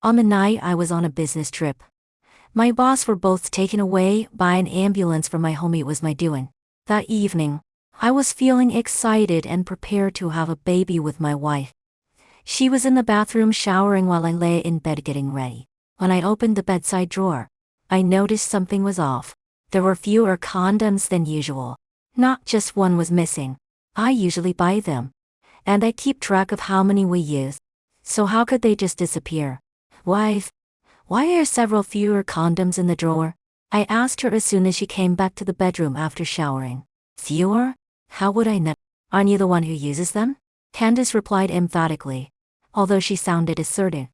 On the night I was on a business trip, my boss were both taken away by an ambulance from my home. It was my doing. That evening, I was feeling excited and prepared to have a baby with my wife. She was in the bathroom showering while I lay in bed getting ready. When I opened the bedside drawer, I noticed something was off. There were fewer condoms than usual. Not just one was missing. I usually buy them, and I keep track of how many we use. So how could they just disappear? Wife, why are several fewer condoms in the drawer? I asked her as soon as she came back to the bedroom after showering. Fewer? How would I know? Aren't you the one who uses them? Candace replied emphatically, although she sounded assertive.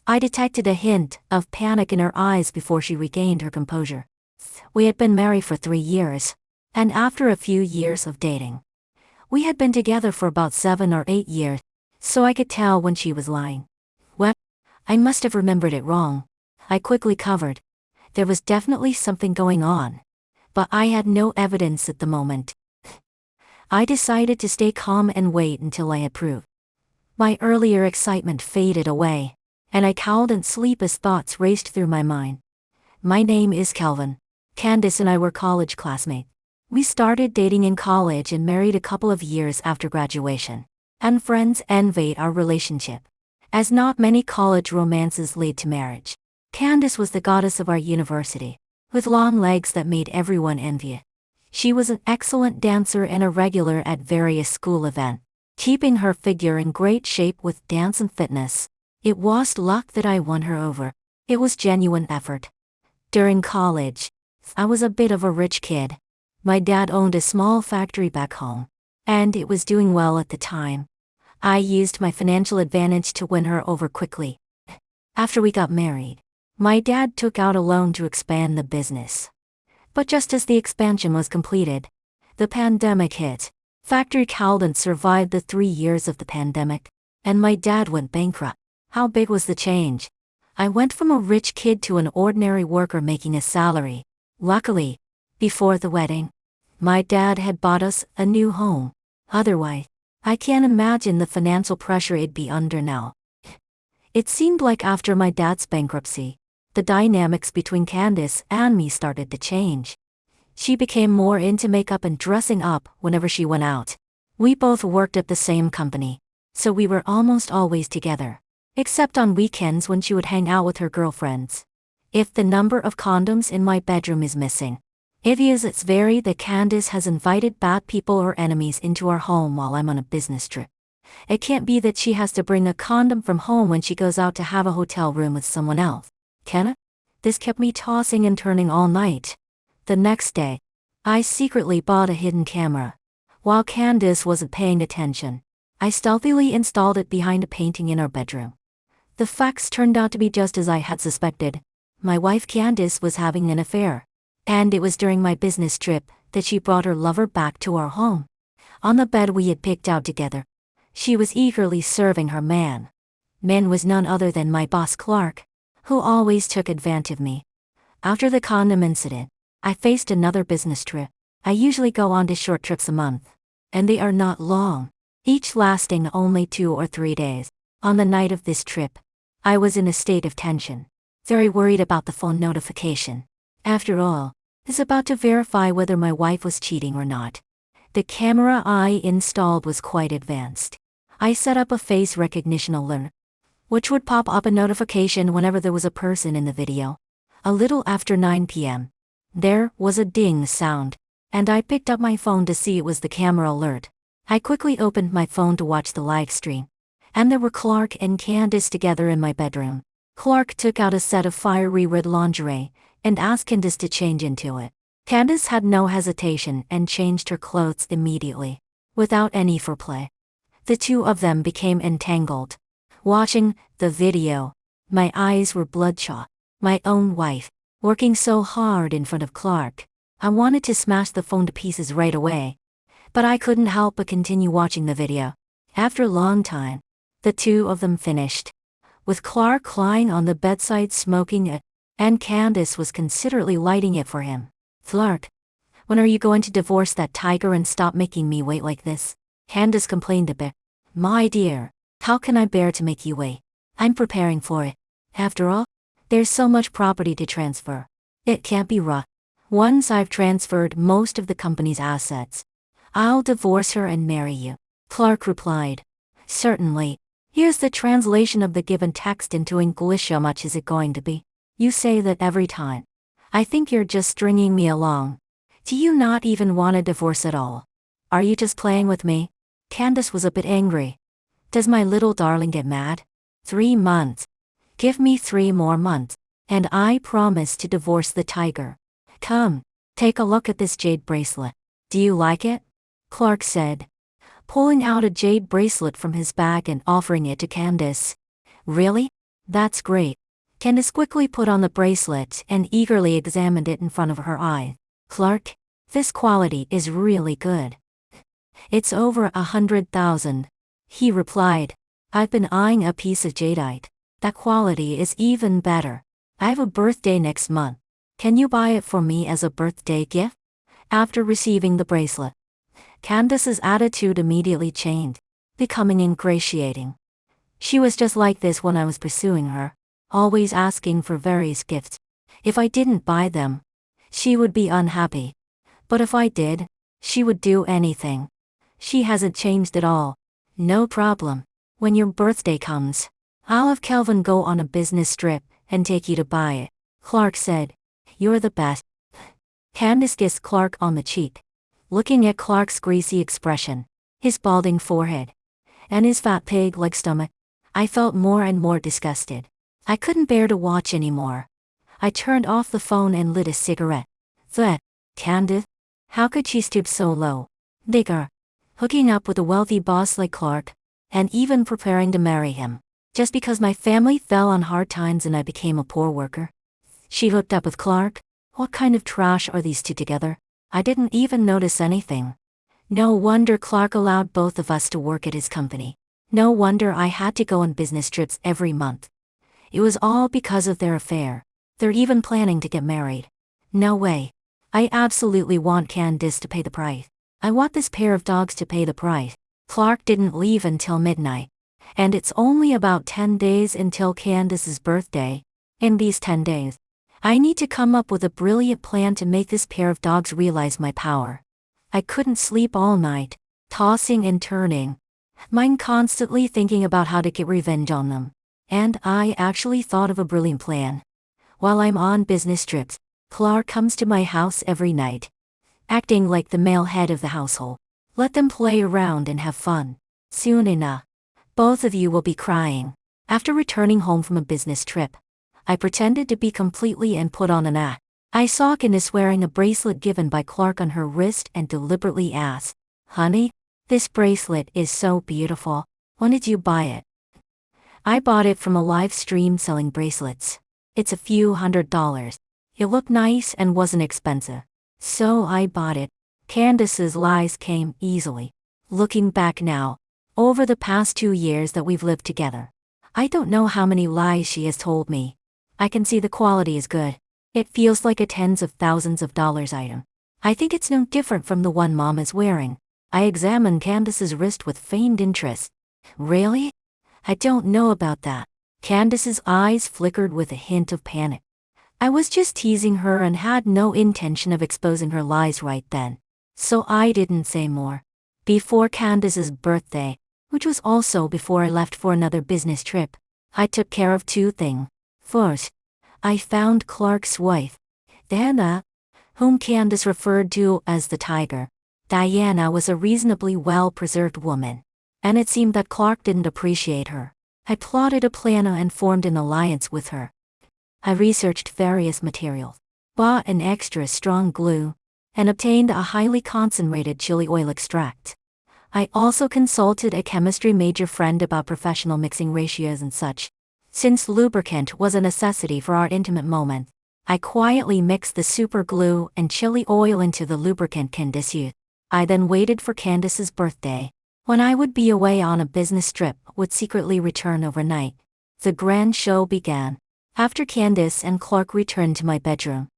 I detected a hint of panic in her eyes before she regained her composure. We had been married for 3 years, and after a few years of dating, we had been together for about 7 or 8 years, so I could tell when she was lying. Well, I must have remembered it wrong. I quickly covered. There was definitely something going on, but I had no evidence at the moment. I decided to stay calm and wait until I had proof. My earlier excitement faded away, and I cowled in sleep as thoughts raced through my mind. My name is Kelvin. Candace and I were college classmates. We started dating in college and married a couple of years after graduation, and friends envied our relationship, as not many college romances lead to marriage. Candace was the goddess of our university, with long legs that made everyone envy. She was an excellent dancer and a regular at various school events, keeping her figure in great shape with dance and fitness. It was luck that I won her over. It was genuine effort. During college, I was a bit of a rich kid. My dad owned a small factory back home, and it was doing well at the time. I used my financial advantage to win her over quickly. After we got married, my dad took out a loan to expand the business. But just as the expansion was completed, the pandemic hit. Factory Calden survived the 3 years of the pandemic, and my dad went bankrupt. How big was the change? I went from a rich kid to an ordinary worker making a salary. Luckily, before the wedding, my dad had bought us a new home. Otherwise, I can't imagine the financial pressure it'd be under now. It seemed like after my dad's bankruptcy, the dynamics between Candace and me started to change. She became more into makeup and dressing up whenever she went out. We both worked at the same company, so we were almost always together, except on weekends when she would hang out with her girlfriends. If the number of condoms in my bedroom is missing, it is it's very that Candace has invited bad people or enemies into our home while I'm on a business trip. It can't be that she has to bring a condom from home when she goes out to have a hotel room with someone else. Can it? This kept me tossing and turning all night. The next day, I secretly bought a hidden camera. While Candace wasn't paying attention, I stealthily installed it behind a painting in our bedroom. The facts turned out to be just as I had suspected. My wife Candace was having an affair, and it was during my business trip that she brought her lover back to our home. On the bed we had picked out together, she was eagerly serving her man. Man was none other than my boss Clark, who always took advantage of me. After the condom incident, I faced another business trip. I usually go on to short trips a month, and they are not long, each lasting only 2 or 3 days. On the night of this trip, I was in a state of tension, very worried about the phone notification. After all, I was about to verify whether my wife was cheating or not. The camera I installed was quite advanced. I set up a face recognition alert, which would pop up a notification whenever there was a person in the video. A little after 9 p.m., there was a ding sound, and I picked up my phone to see it was the camera alert. I quickly opened my phone to watch the live stream, and there were Clark and Candace together in my bedroom. Clark took out a set of fiery red lingerie and asked Candace to change into it. Candace had no hesitation and changed her clothes immediately, without any foreplay. The two of them became entangled. Watching the video, my eyes were bloodshot. My own wife, working so hard in front of Clark. I wanted to smash the phone to pieces right away, but I couldn't help but continue watching the video. After a long time, the two of them finished, with Clark lying on the bedside smoking it, and Candace was considerately lighting it for him. Clark, when are you going to divorce that tiger and stop making me wait like this? Candace complained a bit. My dear, how can I bear to make you wait? I'm preparing for it. After all, there's so much property to transfer. It can't be rushed. Once I've transferred most of the company's assets, I'll divorce her and marry you. Clark replied. Certainly. Here's the translation of the given text into English. How much is it going to be? You say that every time. I think you're just stringing me along. Do you not even want a divorce at all? Are you just playing with me? Candace was a bit angry. Does my little darling get mad? 3 months. Give me 3 more months, and I promise to divorce the tiger. Come, take a look at this jade bracelet. Do you like it? Clark said, pulling out a jade bracelet from his bag and offering it to Candace. Really? That's great. Candace quickly put on the bracelet and eagerly examined it in front of her eye. Clark, this quality is really good. It's over 100,000. He replied. I've been eyeing a piece of jadeite. That quality is even better. I have a birthday next month. Can you buy it for me as a birthday gift? After receiving the bracelet, Candace's attitude immediately changed, becoming ingratiating. She was just like this when I was pursuing her, always asking for various gifts. If I didn't buy them, she would be unhappy. But if I did, she would do anything. She hasn't changed at all. No problem. When your birthday comes, I'll have Kelvin go on a business trip and take you to buy it. Clark said. You're the best. Candace kissed Clark on the cheek. Looking at Clark's greasy expression, his balding forehead, and his fat pig-like stomach, I felt more and more disgusted. I couldn't bear to watch anymore. I turned off the phone and lit a cigarette. Candace? How could she stoop so low? Digger. Hooking up with a wealthy boss like Clark, and even preparing to marry him, just because my family fell on hard times and I became a poor worker. She hooked up with Clark? What kind of trash are these two together? I didn't even notice anything. No wonder Clark allowed both of us to work at his company. No wonder I had to go on business trips every month. It was all because of their affair. They're even planning to get married. No way. I absolutely want Candace to pay the price. I want this pair of dogs to pay the price. Clark didn't leave until midnight. And it's only about 10 days until Candace's birthday. In these 10 days, I need to come up with a brilliant plan to make this pair of dogs realize my power. I couldn't sleep all night, tossing and turning, mind constantly thinking about how to get revenge on them. And I actually thought of a brilliant plan. While I'm on business trips, Clark comes to my house every night, acting like the male head of the household. Let them play around and have fun. Soon enough, both of you will be crying. After returning home from a business trip, I pretended to be completely and put on an act. I saw Candace wearing a bracelet given by Clark on her wrist and deliberately asked, Honey, this bracelet is so beautiful. When did you buy it? I bought it from a live stream selling bracelets. It's a few $100s. It looked nice and wasn't expensive. So I bought it. Candace's lies came easily. Looking back now, over the past 2 years that we've lived together, I don't know how many lies she has told me. I can see the quality is good. It feels like a tens of thousands of dollars item. I think it's no different from the one Mom is wearing. I examined Candace's wrist with feigned interest. Really? I don't know about that. Candace's eyes flickered with a hint of panic. I was just teasing her and had no intention of exposing her lies right then. So I didn't say more. Before Candace's birthday, which was also before I left for another business trip, I took care of 2 things. First, I found Clark's wife, Diana, whom Candace referred to as the tiger. Diana was a reasonably well-preserved woman, and it seemed that Clark didn't appreciate her. I plotted a plan and formed an alliance with her. I researched various materials, bought an extra strong glue, and obtained a highly concentrated chili oil extract. I also consulted a chemistry major friend about professional mixing ratios and such. Since lubricant was a necessity for our intimate moment, I quietly mixed the super glue and chili oil into the lubricant Candace used. I then waited for Candace's birthday, when I would be away on a business trip, would secretly return overnight. The grand show began. After Candace and Clark returned to my bedroom,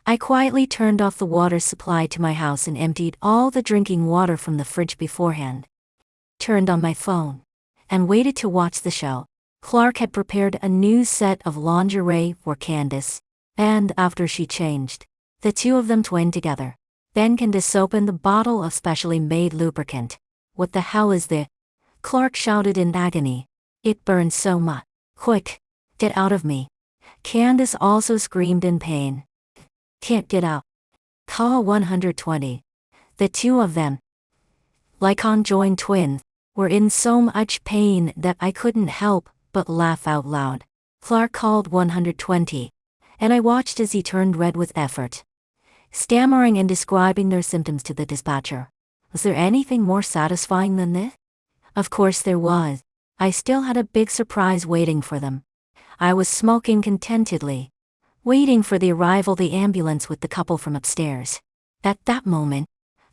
I quietly turned off the water supply to my house and emptied all the drinking water from the fridge beforehand. Turned on my phone, and waited to watch the show. Clark had prepared a new set of lingerie for Candace, and after she changed, the two of them twined together. Then Candace opened the bottle of specially made lubricant. "What the hell is this?" Clark shouted in agony. "It burns so much. Quick, get out of me." Candace also screamed in pain. "Can't get out. Call 120. The two of them, like conjoined twins, were in so much pain that I couldn't help but laugh out loud. Clark called 120, and I watched as he turned red with effort, stammering and describing their symptoms to the dispatcher. Was there anything more satisfying than this? Of course there was. I still had a big surprise waiting for them. I was smoking contentedly, waiting for the arrival of the ambulance with the couple from upstairs. At that moment,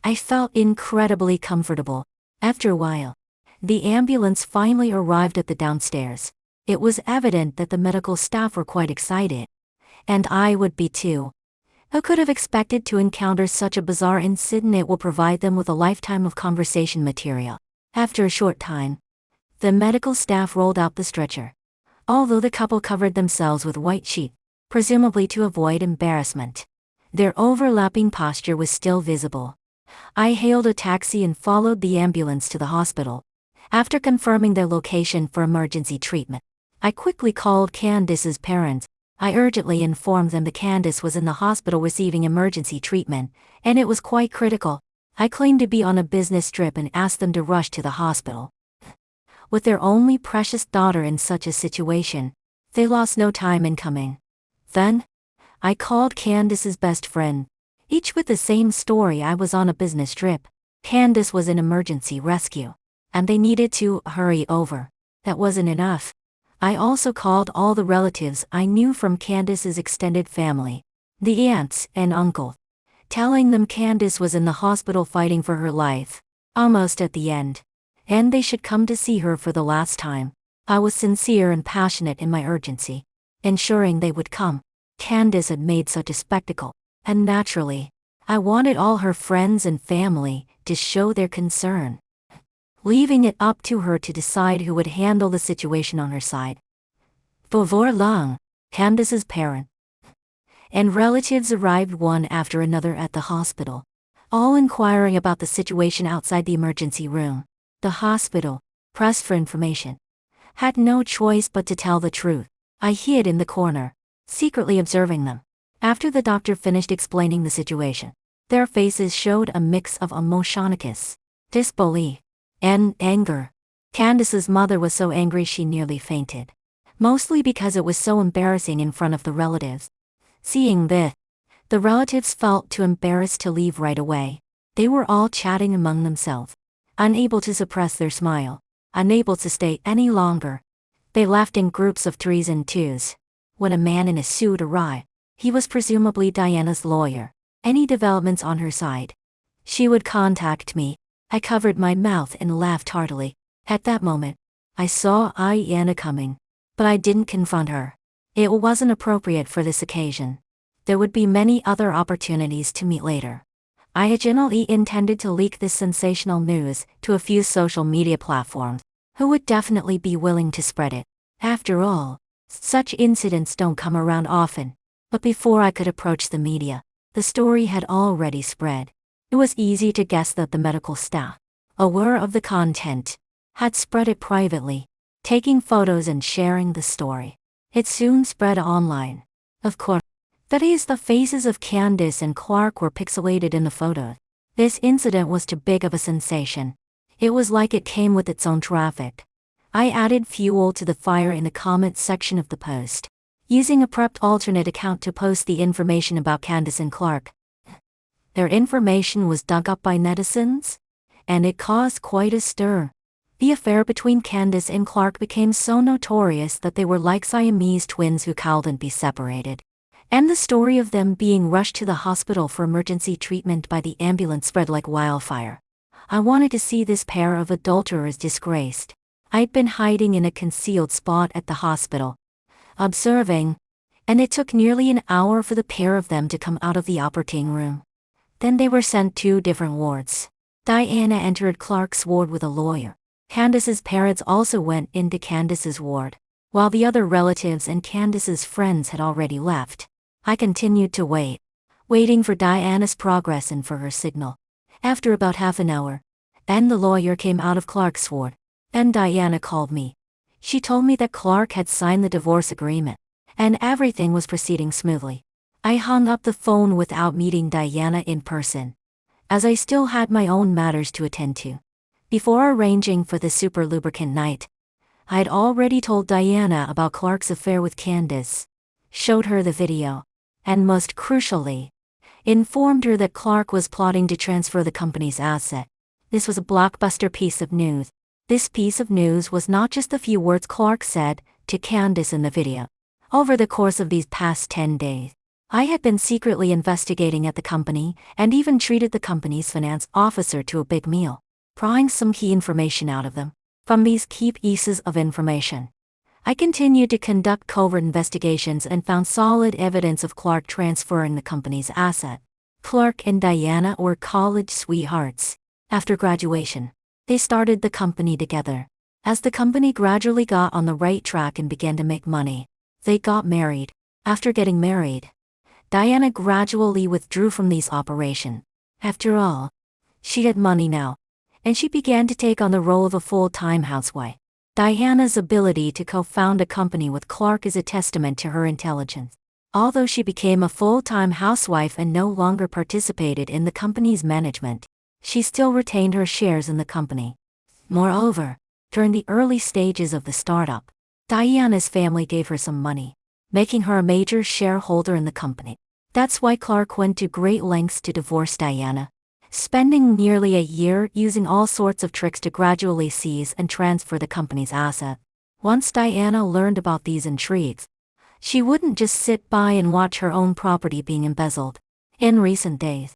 I felt incredibly comfortable. After a while, the ambulance finally arrived at the downstairs. It was evident that the medical staff were quite excited, and I would be too. Who could have expected to encounter such a bizarre incident? It will provide them with a lifetime of conversation material. After a short time, the medical staff rolled out the stretcher. Although the couple covered themselves with white sheet, presumably to avoid embarrassment, their overlapping posture was still visible. I hailed a taxi and followed the ambulance to the hospital. After confirming their location for emergency treatment, I quickly called Candace's parents. I urgently informed them that Candace was in the hospital receiving emergency treatment, and it was quite critical. I claimed to be on a business trip and asked them to rush to the hospital. With their only precious daughter in such a situation, they lost no time in coming. Then, I called Candace's best friend, each with the same story. I was on a business trip. Candace was in emergency rescue, and they needed to hurry over. That wasn't enough. I also called all the relatives I knew from Candace's extended family, the aunts and uncle, telling them Candace was in the hospital fighting for her life, almost at the end, and they should come to see her for the last time. I was sincere and passionate in my urgency, ensuring they would come. Candace had made such a spectacle, and naturally, I wanted all her friends and family to show their concern, leaving it up to her to decide who would handle the situation on her side. Before long, Candace's parents and relatives arrived one after another at the hospital, all inquiring about the situation outside the emergency room. The hospital, pressed for information, had no choice but to tell the truth. I hid in the corner, secretly observing them. After the doctor finished explaining the situation, their faces showed a mix of emotion, disbelief, and anger. Candace's mother was so angry she nearly fainted, mostly because it was so embarrassing in front of the relatives. Seeing this, the relatives felt too embarrassed to leave right away. They were all chatting among themselves, unable to suppress their smile, unable to stay any longer. They laughed in groups of threes and twos. When a man in a suit arrived, he was presumably Diana's lawyer. Any developments on her side, she would contact me. I covered my mouth and laughed heartily. At that moment, I saw Diana coming, but I didn't confront her. It wasn't appropriate for this occasion. There would be many other opportunities to meet later. I originally intended to leak this sensational news to a few social media platforms, who would definitely be willing to spread it. After all, such incidents don't come around often. But before I could approach the media, the story had already spread. It was easy to guess that the medical staff, aware of the content, had spread it privately, taking photos and sharing the story. It soon spread online. Of course, that is, the faces of Candace and Clark were pixelated in the photo. This incident was too big of a sensation. It was like it came with its own traffic. I added fuel to the fire in the comments section of the post, using a prepped alternate account to post the information about Candace and Clark. Their information was dug up by netizens, and it caused quite a stir. The affair between Candace and Clark became so notorious that they were like Siamese twins who couldn't be separated. And the story of them being rushed to the hospital for emergency treatment by the ambulance spread like wildfire. I wanted to see this pair of adulterers disgraced. I'd been hiding in a concealed spot at the hospital, observing, and it took nearly an hour for the pair of them to come out of the operating room. Then they were sent to different wards. Diana entered Clark's ward with a lawyer. Candace's parents also went into Candace's ward. While the other relatives and Candace's friends had already left, I continued to wait, waiting for Diana's progress and for her signal. After about half an hour, and the lawyer came out of Clark's ward, and Diana called me. She told me that Clark had signed the divorce agreement, and everything was proceeding smoothly. I hung up the phone without meeting Diana in person, as I still had my own matters to attend to. Before arranging for the super lubricant night, I had already told Diana about Clark's affair with Candace, showed her the video, and most crucially, informed her that Clark was plotting to transfer the company's asset. This was a blockbuster piece of news. This piece of news was not just the few words Clark said to Candace in the video. Over the course of these past 10 days, I had been secretly investigating at the company and even treated the company's finance officer to a big meal, prying some key information out of them. From these key pieces of information, I continued to conduct covert investigations and found solid evidence of Clark transferring the company's asset. Clark and Diana were college sweethearts. After graduation, they started the company together. As the company gradually got on the right track and began to make money, they got married. After getting married, Diana gradually withdrew from these operations. After all, she had money now, and she began to take on the role of a full-time housewife. Diana's ability to co-found a company with Clark is a testament to her intelligence. Although she became a full-time housewife and no longer participated in the company's management, she still retained her shares in the company. Moreover, during the early stages of the startup, Diana's family gave her some money, making her a major shareholder in the company. That's why Clark went to great lengths to divorce Diana, spending nearly a year using all sorts of tricks to gradually seize and transfer the company's asset. Once Diana learned about these intrigues, she wouldn't just sit by and watch her own property being embezzled. In recent days,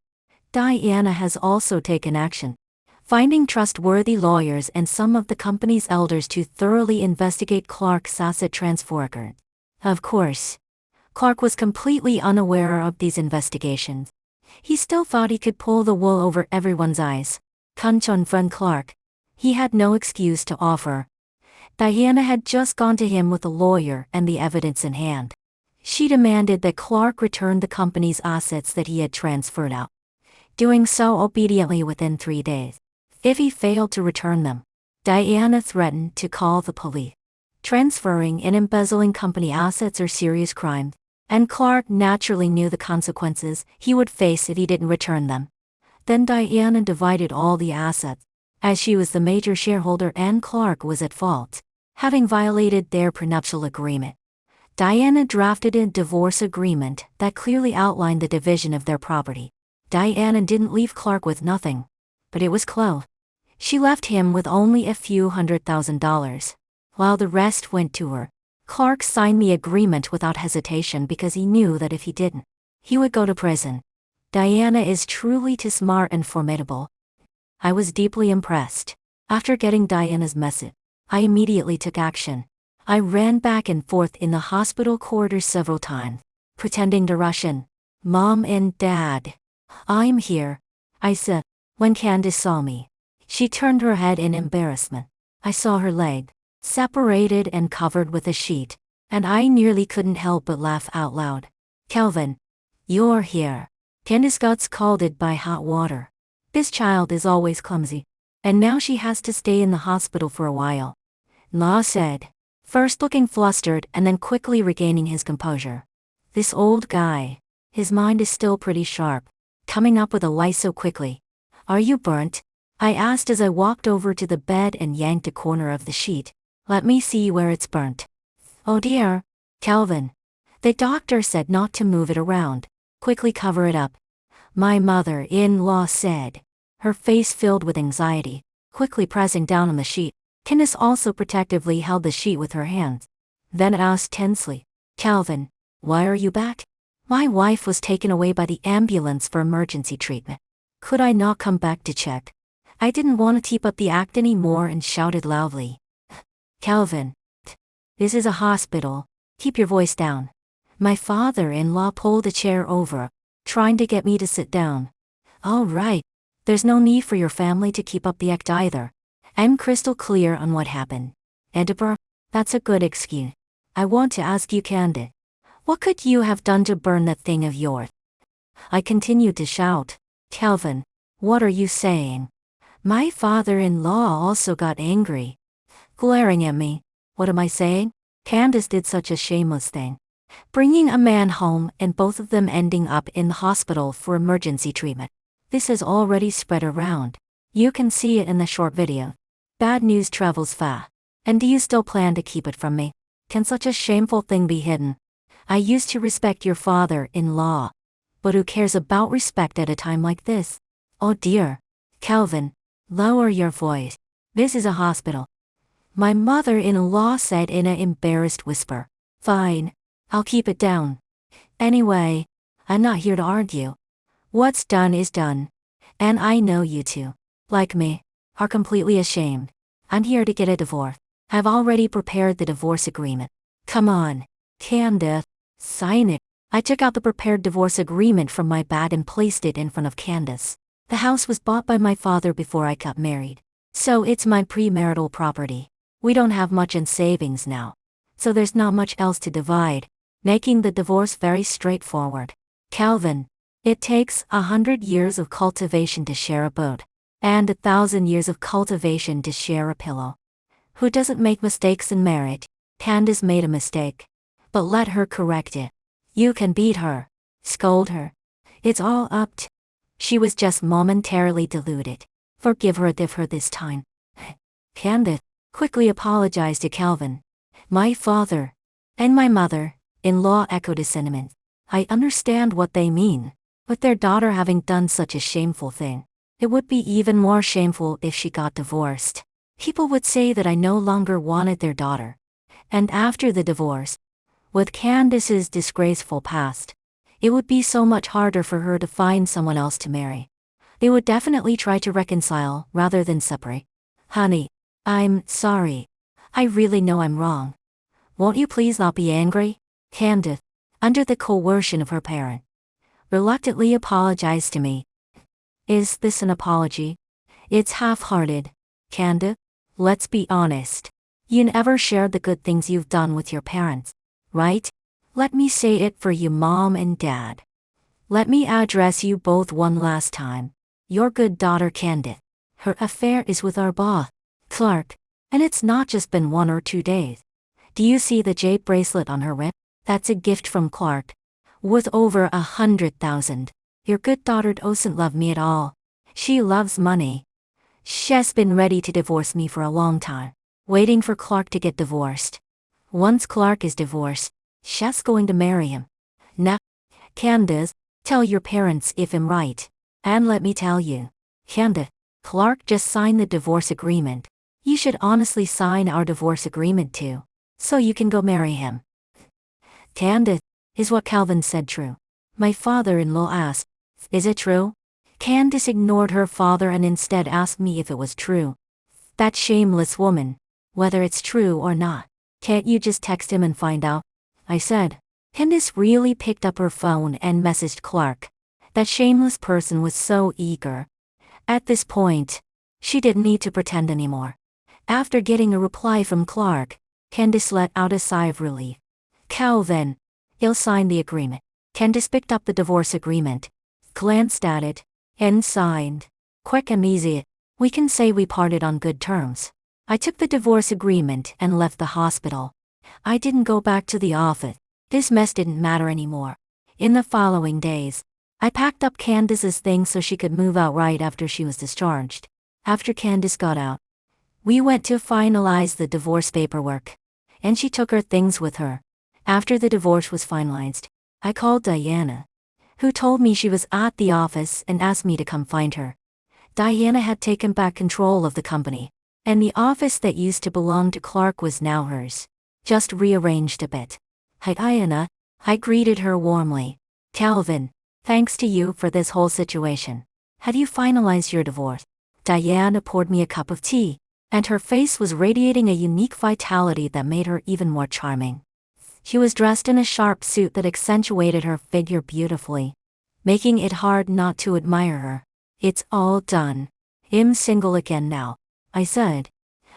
Diana has also taken action, finding trustworthy lawyers and some of the company's elders to thoroughly investigate Clark's asset transfer record. Of course, Clark was completely unaware of these investigations. He still thought he could pull the wool over everyone's eyes. Confront Clark. He had no excuse to offer. Diana had just gone to him with a lawyer and the evidence in hand. She demanded that Clark return the company's assets that he had transferred out, doing so obediently within 3 days. If he failed to return them, Diana threatened to call the police. Transferring and embezzling company assets are serious crimes, and Clark naturally knew the consequences he would face if he didn't return them. Then Diana divided all the assets, as she was the major shareholder and Clark was at fault, having violated their prenuptial agreement. Diana drafted a divorce agreement that clearly outlined the division of their property. Diana didn't leave Clark with nothing, but it was close. She left him with only a few $100,000, while the rest went to her. Clark signed the agreement without hesitation because he knew that if he didn't, he would go to prison. Diana is truly too smart and formidable. I was deeply impressed. After getting Diana's message, I immediately took action. I ran back and forth in the hospital corridors several times, pretending to rush in. "Mom and Dad, I'm here," I said. When Candace saw me, she turned her head in embarrassment. I saw her leg, separated and covered with a sheet, and I nearly couldn't help but laugh out loud. "Calvin, you're here." Candace got scalded by hot water. This child is always clumsy, and now she has to stay in the hospital for a while, La said, first looking flustered and then quickly regaining his composure. This old guy, his mind is still pretty sharp, coming up with a lie so quickly. "Are you burnt?" I asked as I walked over to the bed and yanked a corner of the sheet. "Let me see where it's burnt." "Oh dear, Calvin. The doctor said not to move it around. Quickly cover it up," my mother-in-law said, her face filled with anxiety, quickly pressing down on the sheet. Candace also protectively held the sheet with her hands. Then asked tensely, "Calvin, why are you back?" "My wife was taken away by the ambulance for emergency treatment. Could I not come back to check?" I didn't want to keep up the act anymore and shouted loudly. "Calvin, this is a hospital. Keep your voice down." My father-in-law pulled a chair over, trying to get me to sit down. "All right. There's no need for your family to keep up the act either. I'm crystal clear on what happened. Edinburgh, that's a good excuse. I want to ask you candid. What could you have done to burn that thing of yours? I continued to shout. Calvin, what are you saying? My father-in-law also got angry, glaring at me. What am I saying? Candace did such a shameless thing, bringing a man home and both of them ending up in the hospital for emergency treatment. This has already spread around. You can see it in the short video. Bad news travels fast. And do you still plan to keep it from me? Can such a shameful thing be hidden? I used to respect your father-in-law. But who cares about respect at a time like this? Oh dear. Calvin, lower your voice. This is a hospital. My mother-in-law said in an embarrassed whisper. Fine. I'll keep it down. Anyway, I'm not here to argue. What's done is done. And I know you two, like me, are completely ashamed. I'm here to get a divorce. I've already prepared the divorce agreement. Come on, Candace, sign it. I took out the prepared divorce agreement from my bag and placed it in front of Candace. The house was bought by my father before I got married, so it's my premarital property. We don't have much in savings now, so there's not much else to divide, making the divorce very straightforward. Calvin, it takes 100 years of cultivation to share a boat, and 1,000 years of cultivation to share a pillow. Who doesn't make mistakes in marriage? Candace made a mistake, but let her correct it. You can beat her, scold her. It's all up to. She was just momentarily deluded. Forgive her this time. Candace quickly apologized to Calvin. My father and my mother-in-law echoed his sentiments. I understand what they mean, but their daughter having done such a shameful thing. It would be even more shameful if she got divorced. People would say that I no longer wanted their daughter. And after the divorce, with Candace's disgraceful past, it would be so much harder for her to find someone else to marry. They would definitely try to reconcile rather than separate. Honey, I'm sorry. I really know I'm wrong. Won't you please not be angry? Candace, under the coercion of her parent, reluctantly apologized to me. Is this an apology? It's half-hearted. Candace, let's be honest. You never shared the good things you've done with your parents, right? Let me say it for you, Mom and Dad. Let me address you both one last time. Your good daughter Candace. Her affair is with our boss, Clark, and it's not just been 1 or 2 days. Do you see the jade bracelet on her wrist? That's a gift from Clark, worth over 100,000. Your good daughter doesn't love me at all. She loves money. She's been ready to divorce me for a long time, waiting for Clark to get divorced. Once Clark is divorced, she's going to marry him. Now, Candace, tell your parents if I'm right. And let me tell you, Candace, Clark just signed the divorce agreement. You should honestly sign our divorce agreement too, so you can go marry him. Candace, is what Calvin said true? My father-in-law asked. Is it true? Candace ignored her father and instead asked me if it was true. That shameless woman. Whether it's true or not, can't you just text him and find out? I said. Candace really picked up her phone and messaged Clark. That shameless person was so eager. At this point, she didn't need to pretend anymore. After getting a reply from Clark, Candace let out a sigh of relief. Calvin, he'll sign the agreement. Candace picked up the divorce agreement, glanced at it, and signed. Quick and easy. We can say we parted on good terms. I took the divorce agreement and left the hospital. I didn't go back to the office. This mess didn't matter anymore. In the following days, I packed up Candace's things so she could move out right after she was discharged. After Candace got out, we went to finalize the divorce paperwork, and she took her things with her. After the divorce was finalized, I called Diana, who told me she was at the office and asked me to come find her. Diana had taken back control of the company, and the office that used to belong to Clark was now hers, just rearranged a bit. Hi Diana, I greeted her warmly. Calvin, thanks to you for this whole situation. Have you finalized your divorce? Diana poured me a cup of tea, and her face was radiating a unique vitality that made her even more charming. She was dressed in a sharp suit that accentuated her figure beautifully, making it hard not to admire her. It's all done. I'm single again now, I said.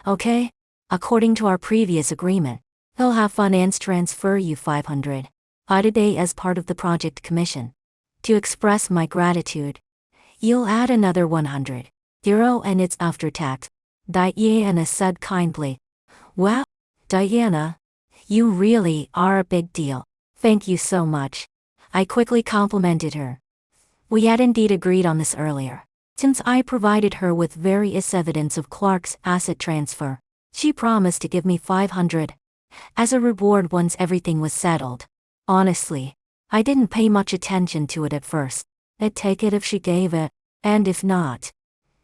Okay? According to our previous agreement. He'll have finance transfer you 500 a day as part of the project commission. To express my gratitude, you'll add another 100 euro and it's after tax, Diana said kindly. Wow, Diana, you really are a big deal. Thank you so much. I quickly complimented her. We had indeed agreed on this earlier. Since I provided her with various evidence of Clark's asset transfer, she promised to give me 500 as a reward once everything was settled. Honestly, I didn't pay much attention to it at first. I'd take it if she gave it, and if not,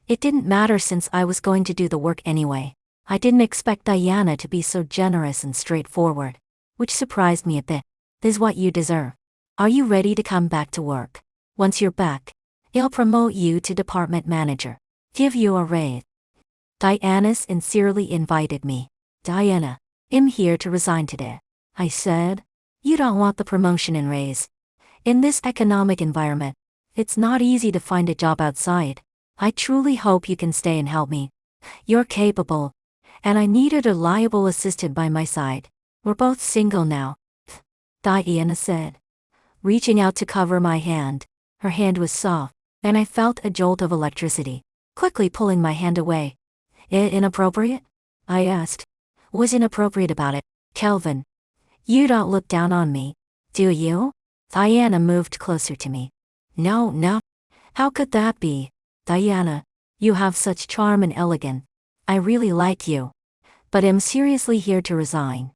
it didn't matter since I was going to do the work anyway. I didn't expect Diana to be so generous and straightforward, which surprised me a bit. This is what you deserve. Are you ready to come back to work? Once you're back, I'll promote you to department manager. Give you a raise. Diana sincerely invited me. Diana, I'm here to resign today, I said. You don't want the promotion and raise. In this economic environment, it's not easy to find a job outside. I truly hope you can stay and help me. You're capable, and I need a reliable assistant by my side. We're both single now, Diana said, reaching out to cover my hand. Her hand was soft, and I felt a jolt of electricity, quickly pulling my hand away. Inappropriate? I asked. What's inappropriate about it, Kelvin? You don't look down on me, do you? Diana moved closer to me. No. How could that be? Diana, you have such charm and elegance. I really like you. But I'm seriously here to resign.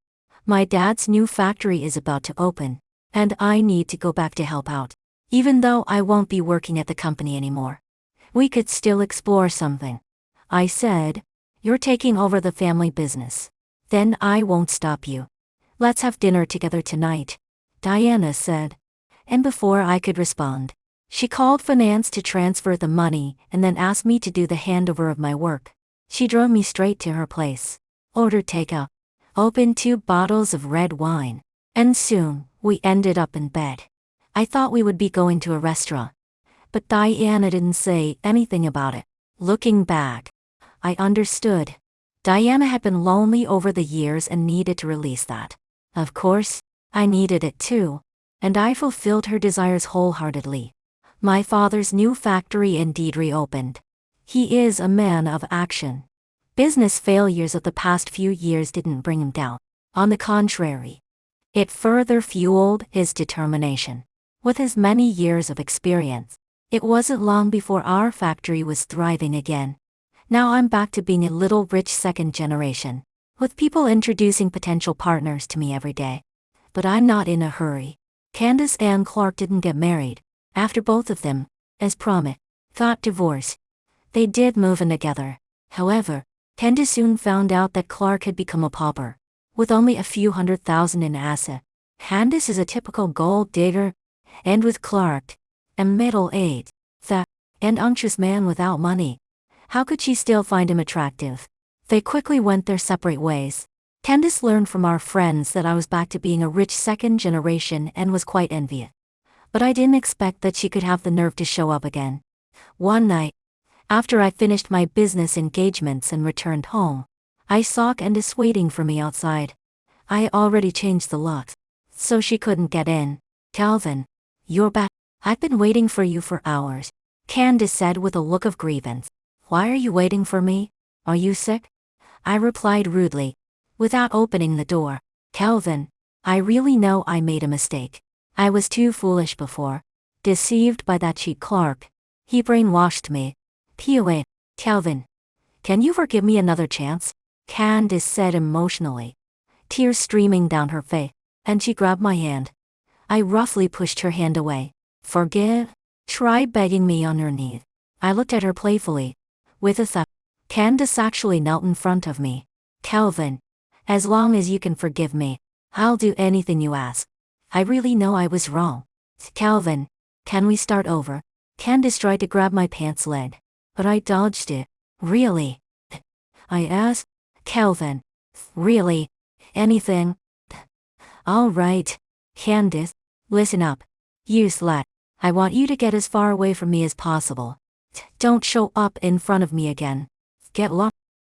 My dad's new factory is about to open, and I need to go back to help out. Even though I won't be working at the company anymore, we could still explore something. I said, you're taking over the family business. Then I won't stop you. Let's have dinner together tonight, Diana said. And before I could respond, she called finance to transfer the money and then asked me to do the handover of my work. She drove me straight to her place, ordered takeout, opened 2 bottles of red wine, and soon, we ended up in bed. I thought we would be going to a restaurant, but Diana didn't say anything about it. Looking back, I understood. Diana had been lonely over the years and needed to release that. Of course, I needed it too, and I fulfilled her desires wholeheartedly. My father's new factory indeed reopened. He is a man of action. Business failures of the past few years didn't bring him down. On the contrary, it further fueled his determination. With his many years of experience, it wasn't long before our factory was thriving again. Now I'm back to being a little rich second generation, with people introducing potential partners to me every day. But I'm not in a hurry. Candace and Clark didn't get married. After both of them, as promised, got divorced. They did move in together. However, Candace soon found out that Clark had become a pauper, with only a few $100,000 in assets. Candace is a typical gold digger, and with Clark, a middle-aged, fat, and unctuous man without money, how could she still find him attractive? They quickly went their separate ways. Candace learned from our friends that I was back to being a rich second generation and was quite envious. But I didn't expect that she could have the nerve to show up again. One night, after I finished my business engagements and returned home, I saw Candace waiting for me outside. I had already changed the lock, so she couldn't get in. Calvin, you're back. I've been waiting for you for hours, Candace said with a look of grievance. Why are you waiting for me? Are you sick? I replied rudely, without opening the door. Calvin, I really know I made a mistake. I was too foolish before. Deceived by that cheat Clark. He brainwashed me. POA. Calvin, can you forgive me another chance? Candace said emotionally, tears streaming down her face, and she grabbed my hand. I roughly pushed her hand away. Forgive? Try begging me on your knees. I looked at her playfully. With a thought, Candace actually knelt in front of me. Calvin, as long as you can forgive me, I'll do anything you ask. I really know I was wrong. Calvin, can we start over? Candace tried to grab my pants leg, but I dodged it. Really? I asked. Calvin, really? Anything? All right. Candace, listen up. You slut. I want you to get as far away from me as possible. Don't show up in front of me again. Get lost.